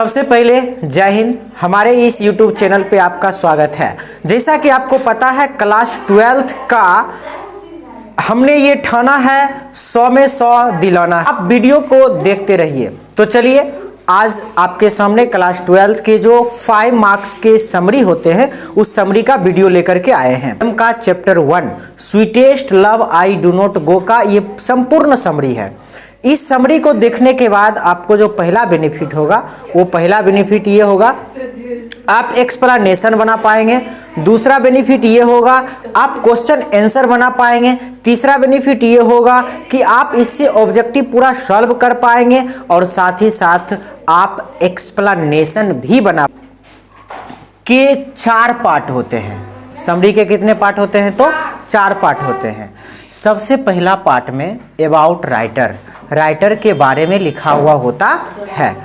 सबसे पहले जय हिंद। हमारे इस YouTube चैनल पे आपका स्वागत है। जैसा कि आपको पता है क्लास 12th का हमने ये ठाना है 100 में 100 दिलाना है। आप वीडियो को देखते रहिए। तो चलिए आज आपके सामने क्लास 12th के जो 5 मार्क्स के समरी होते हैं उस समरी का वीडियो लेकर के आए हैं। हम का chapter 1 sweetest love I do not गो का ये संपूर्ण समरी है। इस समरी को देखने के बाद आपको जो पहला बेनिफिट होगा वो पहला बेनिफिट ये होगा आप एक्सप्लेनेशन बना पाएंगे। दूसरा बेनिफिट ये होगा आप क्वेश्चन आंसर बना पाएंगे। तीसरा बेनिफिट ये होगा कि आप इससे ऑब्जेक्टिव पूरा सॉल्व कर पाएंगे और साथ ही साथ आप एक्सप्लेनेशन भी बना के 4 पार्ट होते हैं। समरी के कितने पार्ट होते हैं? तो 4 पार्ट होते हैं। सबसे पहला पार्ट में अबाउट राइटर के बारे में लिखा हुआ होता है।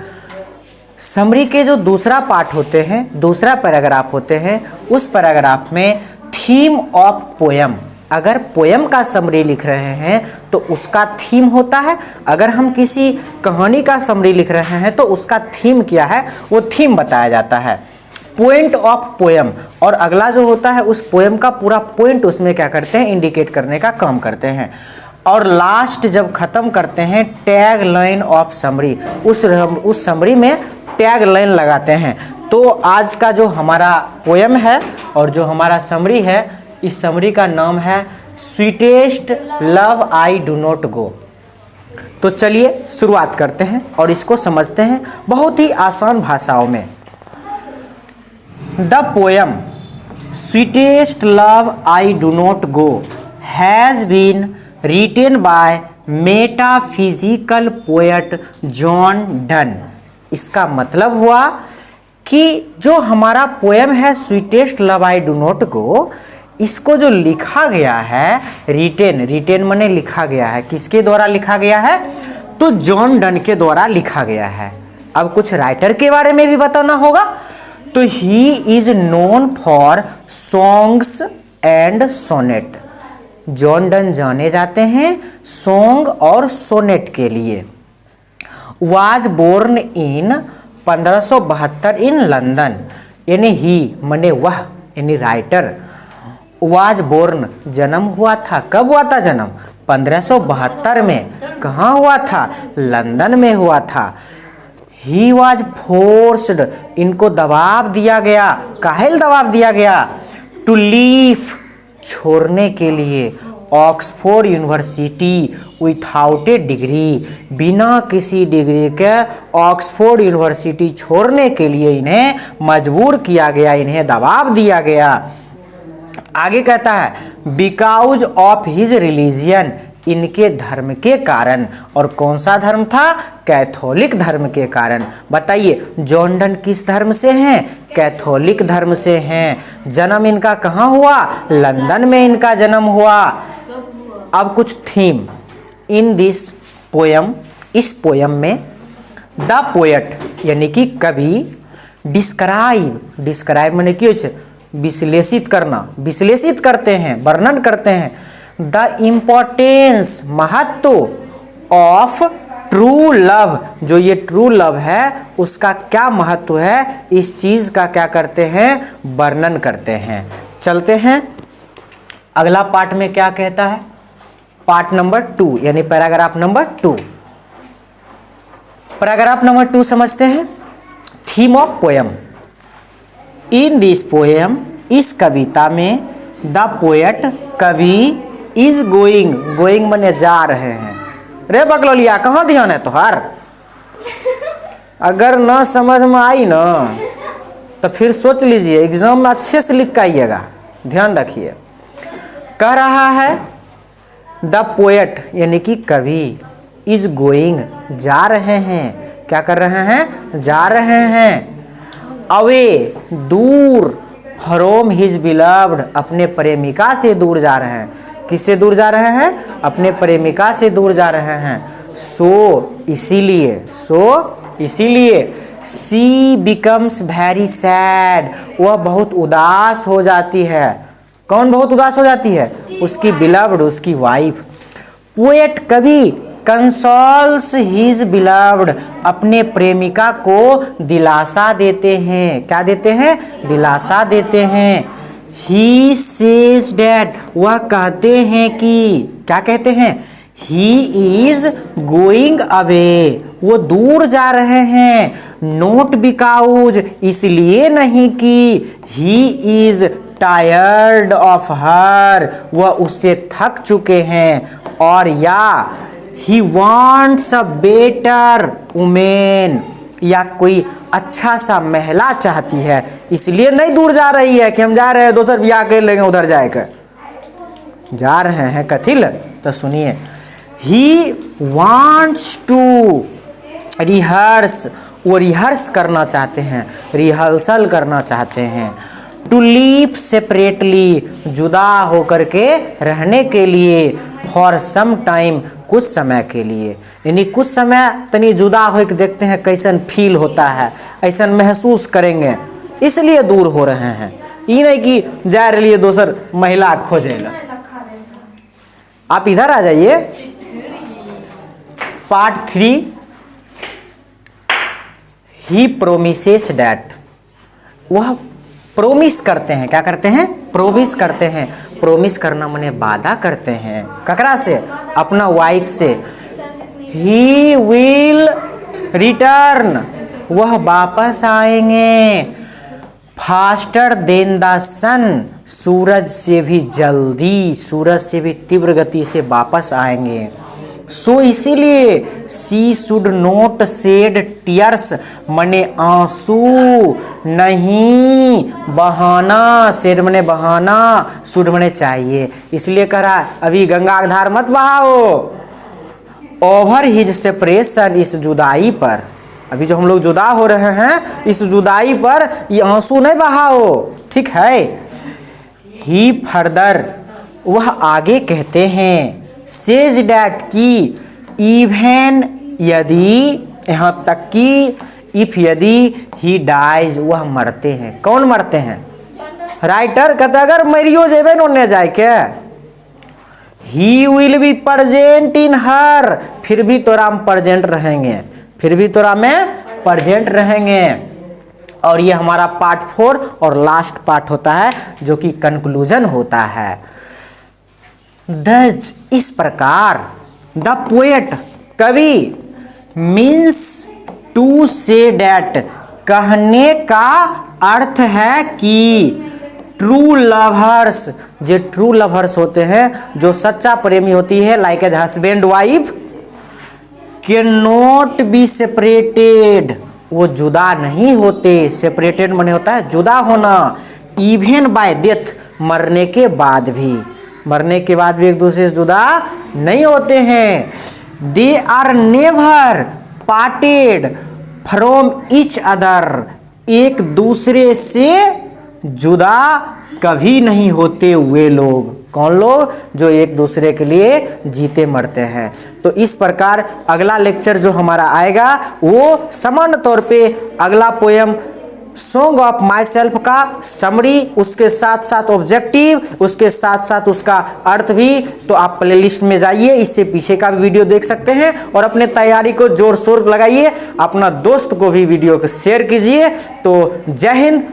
समरी के जो दूसरा पार्ट होते हैं, दूसरा पैराग्राफ होते हैं, उस पैराग्राफ में थीम ऑफ पोयम, अगर पोयम का समरी लिख रहे हैं तो उसका थीम होता है। अगर हम किसी कहानी का समरी लिख रहे हैं तो उसका थीम क्या है वो थीम बताया जाता है। पॉइंट ऑफ पोयम, और अगला जो होता है उस पोयम का पूरा पॉइंट उसमें क्या करते हैं, इंडिकेट करने का काम करते हैं। और लास्ट जब खत्म करते हैं टैग लाइन ऑफ समरी, उस समरी में टैग लाइन लगाते हैं। तो आज का जो हमारा पोयम है और जो हमारा समरी है, इस समरी का नाम है sweetest love I do not गो। तो चलिए शुरुआत करते हैं और इसको समझते हैं बहुत ही आसान भाषाओं में। The poem sweetest love I do not go has been written by metaphysical poet John Donne. इसका मतलब हुआ कि जो हमारा पोयम है sweetest love I do not go, इसको जो लिखा गया है रिटेन माने लिखा गया है। किसके द्वारा लिखा गया है? तो जॉन डन के द्वारा लिखा गया है। अब कुछ राइटर के बारे में भी बताना होगा। तो he is known for songs and sonnet. John Donne जाने जाते हैं सॉन्ग और सोनेट के लिए। Was born in 1572 in London, यानी ही माने वह, यानी राइटर। वाज बोर्न जन्म हुआ था। कब हुआ था जन्म? 1572 में। कहाँ हुआ था? लंदन में हुआ था। ही वाज फोर्स्ड, इनको दबाव दिया गया। काहेल दबाव दिया गया? टू लीव, छोड़ने के लिए, ऑक्सफोर्ड यूनिवर्सिटी विथआउट ए डिग्री, बिना किसी डिग्री के ऑक्सफोर्ड यूनिवर्सिटी छोड़ने के लिए इन्हें मजबूर किया गया, इन्हें दबाव दिया गया। आगे कहता है बिकॉज ऑफ हिज रिलीजियन, इनके धर्म के कारण। और कौन सा धर्म था? कैथोलिक धर्म के कारण। बताइए जॉन डन किस धर्म से हैं? कैथोलिक धर्म से हैं। जन्म इनका कहाँ हुआ? लंदन में इनका जन्म हुआ। अब कुछ थीम इन दिस पोयम, इस पोयम में द पोएट यानी कि कवि डिस्क्राइब माने की होय छै? विश्लेषित करना, विश्लेषित करते हैं, वर्णन करते हैं। द इम्पोर्टेंस, महत्व ऑफ ट्रू लव, जो ये ट्रू लव है उसका क्या महत्व है, इस चीज का क्या करते हैं? वर्णन करते हैं। चलते हैं अगला पार्ट में क्या कहता है। पार्ट नंबर 2 यानी पैराग्राफ नंबर 2। पैराग्राफ नंबर 2 समझते हैं। Theme of poem. In this poem, इस कविता में द पोएट, कवि, इज गोइंग माने जा रहे हैं। रे बकलोलिया कहाँ ध्यान है तुहार? अगर ना समझ में आई ना तो फिर सोच लीजिए, एग्जाम में अच्छे से लिख के आइएगा, ध्यान रखिए। कह रहा है द पोएट यानी कि कवि, इज गोइंग, जा रहे हैं। क्या कर रहे हैं? जा रहे हैं। अवे, दूर, फ्रॉम हिज बिलव्ड, अपने प्रेमिका से दूर जा रहे हैं। किससे दूर जा रहे हैं? अपने प्रेमिका से दूर जा रहे हैं। सो इसीलिए सी बिकम्स वेरी सैड, वह बहुत उदास हो जाती है। कौन बहुत उदास हो जाती है? उसकी बिलव्ड, उसकी वाइफ। पोएट, कवि कंसोल्स हिज बिलव्ड, अपने प्रेमिका को दिलासा देते हैं। क्या देते हैं? दिलासा देते हैं। ही सेज डैट, वह कहते हैं कि, क्या कहते हैं? ही इज गोइंग अवे, वो दूर जा रहे हैं। नोट बिकॉज, इसलिए नहीं कि he is tired of her, वह उससे थक चुके हैं। और या he wants a better women, या कोई अच्छा सा महिला चाहती है, इसलिए नहीं दूर जा रही है कि हम जा रहे हैं दोसर ब्याह कर लेंगे उधर जाकर। जा रहे हैं कथिल, तो सुनिए। ही वॉन्ट्स टू रिहर्स, वो रिहर्स करना चाहते हैं, रिहर्सल करना चाहते हैं। टू लीव सेपरेटली, जुदा होकर के रहने के लिए। फॉर सम टाइम, कुछ समय के लिए, यानी कुछ समय तनी जुदा होकर देखते हैं कैसन फील होता है, ऐसा महसूस करेंगे, इसलिए दूर हो रहे हैं। ये नहीं कि जा रही है दोसर महिला खोजे ला। आप इधर आ जाइए, पार्ट 3। ही प्रोमिसेस डैट, वह प्रोमिस करते हैं। क्या करते हैं? प्रोमिस करते हैं। प्रोमिस करना माने वादा करते हैं। ककरा से? अपना वाइफ से। ही विल रिटर्न, वह वापस आएंगे। फास्टर देन द सन, सूरज से भी जल्दी, सूरज से भी तीव्र गति से वापस आएंगे। सो इसीलिए सी शुड नोट शेड टीयर्स, मने आंसू नहीं बहाना। शेड मने बहाना, शुड मने चाहिए, इसलिए कह रहा अभी गंगा की धार मत बहाओ। ओवर हिज सेपरेशन, इस जुदाई पर, अभी जो हम लोग जुदा हो रहे हैं इस जुदाई पर ये आंसू नहीं बहाओ, ठीक है। ही फर्दर, वह आगे कहते हैं। सेज डैट की, इवन यदि, यहाँ तक कि, इफ यदि, ही डाइज, वह मरते हैं। कौन मरते हैं? राइटर कहते अगर मरियो जेबे न जाए क्या, he will be present in her, फिर भी तोरा हम प्रेजेंट रहेंगे, फिर भी तोरा में प्रेजेंट रहेंगे। और ये हमारा पार्ट 4 और लास्ट पार्ट होता है जो कि कंक्लूजन होता है। दस, इस प्रकार, द पोएट, कवि, मीन्स टू से डैट, कहने का अर्थ है कि ट्रू लवर्स, जो ट्रू लवर्स होते हैं, जो सच्चा प्रेमी होती है, like as husband wife, can not be separated, वो जुदा नहीं होते। सेपरेटेड माने होता है जुदा होना। इवन बाय डेथ, मरने के बाद भी, मरने के बाद भी एक दूसरे से जुदा नहीं होते हैं। They are never parted from each other, एक दूसरे से जुदा कभी नहीं होते वे लोग। कौन लोग? जो एक दूसरे के लिए जीते मरते हैं। तो इस प्रकार अगला लेक्चर जो हमारा आएगा वो सामान्य तौर पे अगला poem song of my self का समरी, उसके साथ साथ ऑब्जेक्टिव, उसके साथ साथ उसका अर्थ भी। तो आप प्लेलिस्ट में जाइए, इससे पीछे का भी वीडियो देख सकते हैं और अपने तैयारी को जोर शोर लगाइए। अपना दोस्त को भी वीडियो को शेयर कीजिए। तो जय हिंद।